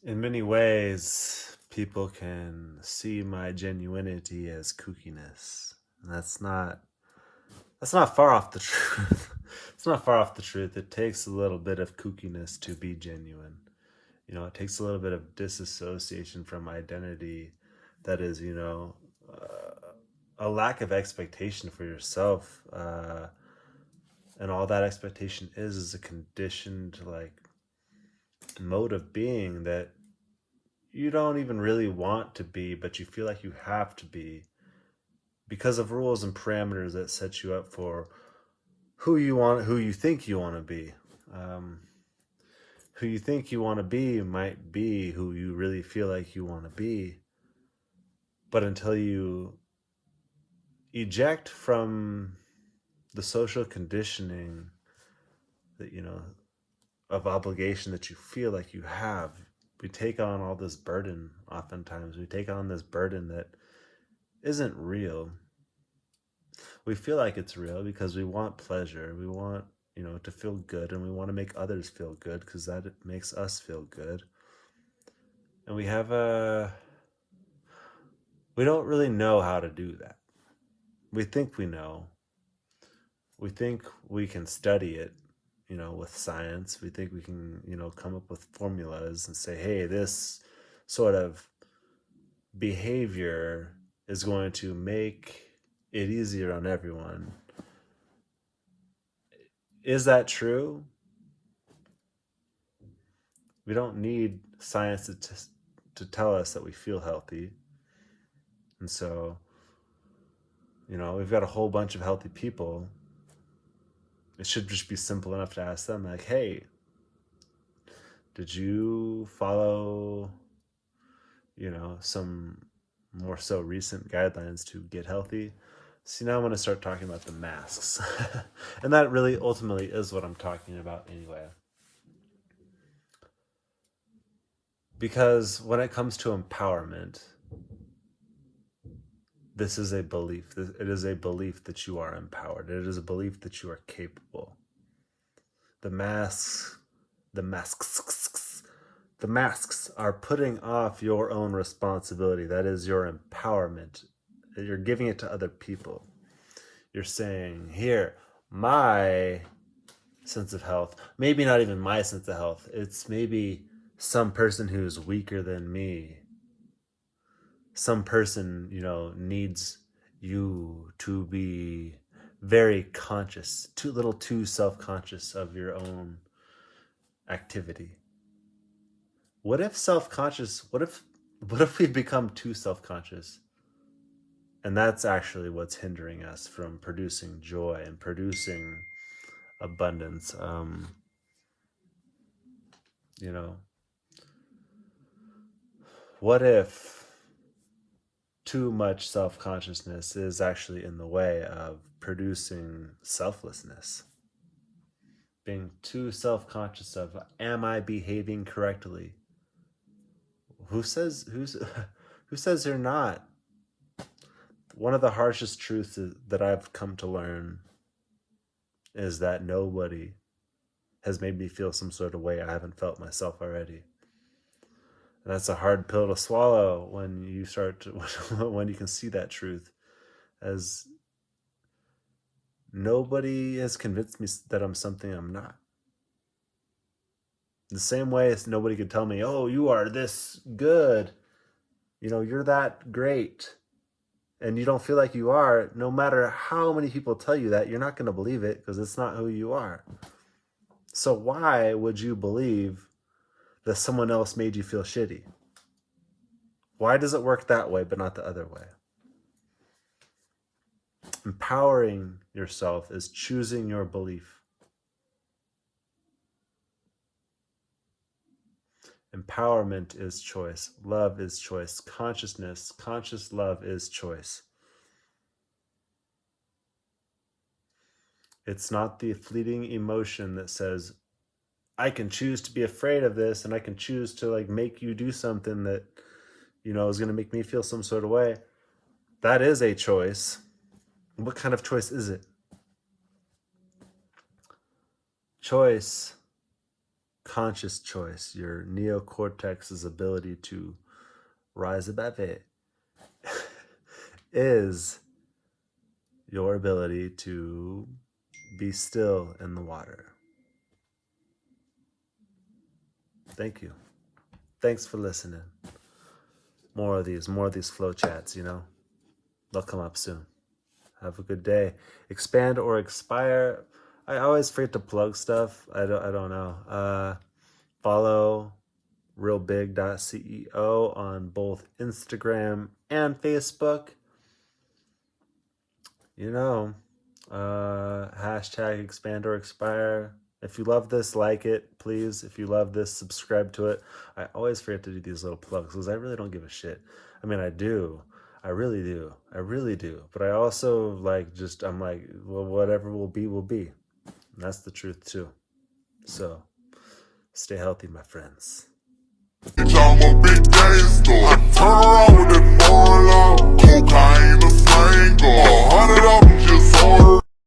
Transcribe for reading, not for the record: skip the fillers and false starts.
In many ways, people can see my genuinity as kookiness. And that's not far off the truth. It's not far off the truth. It takes a little bit of kookiness to be genuine. It takes a little bit of disassociation from identity that is, a lack of expectation for yourself. And all that expectation is a conditioned, mode of being that you don't even really want to be, but you feel like you have to be because of rules and parameters that set you up for who you think you want to be. Um, who you think you want to be might be who you really feel like you want to be, but until you eject from the social conditioning that of obligation that you feel like you have, we take on all this burden. Oftentimes we take on this burden that isn't real. We feel like it's real because we want pleasure. We want, to feel good, and we want to make others feel good because that makes us feel good. And we don't really know how to do that. We think we know. We think we can study it, with science. We think we can, come up with formulas and say, hey, this sort of behavior is going to make it easier on everyone. Is that true? We don't need science to tell us that we feel healthy. And so, we've got a whole bunch of healthy people. It should just be simple enough to ask them, like, hey, did you follow, some more so recent guidelines to get healthy? See, now I'm going to start talking about the masks. And that really ultimately is what I'm talking about anyway. Because when it comes to empowerment, this is a belief. It is a belief that you are empowered. It is a belief that you are capable. The masks, the masks, the masks are putting off your own responsibility. That is your empowerment. You're giving it to other people. You're saying, here, my sense of health, maybe not even my sense of health, it's maybe some person who's weaker than me. Some person, needs you to be very conscious, too self-conscious of your own activity. What if self-conscious, what if we become too self-conscious? And that's actually what's hindering us from producing joy and producing abundance. You know, what if too much self-consciousness is actually in the way of producing selflessness? Being too self-conscious of, am I behaving correctly? Who says who's who says you're not? One of the harshest truths that I've come to learn is that nobody has made me feel some sort of way I haven't felt myself already. And that's a hard pill to swallow when you start to, when you can see that truth, as nobody has convinced me that I'm something I'm not. The same way as nobody could tell me, oh, you are this good, you're that great, and you don't feel like you are. No matter how many people tell you that, you're not going to believe it because it's not who you are. So why would you believe that someone else made you feel shitty? Why does it work that way but not the other way? Empowering yourself is choosing your belief. Empowerment is choice. Love is choice. Conscious love is choice. It's not the fleeting emotion that says, I can choose to be afraid of this and I can choose to make you do something that, is going to make me feel some sort of way. That is a choice. What kind of choice is it? Choice conscious choice, your neocortex's ability to rise above it, is your ability to be still in the water. Thank you. Thanks for listening. More of these flow chats, you know. They'll come up soon. Have a good day. Expand or expire. I always forget to plug stuff. I don't know. Follow realbig.ceo on both Instagram and Facebook. You know, hashtag expand or expire. If you love this, like it, please. If you love this, subscribe to it. I always forget to do these little plugs because I really don't give a shit. I mean, I do. I really do. I really do. But I also I'm like, well, whatever will be, will be. And that's the truth too. So stay healthy, my friends. I'm a big gangster.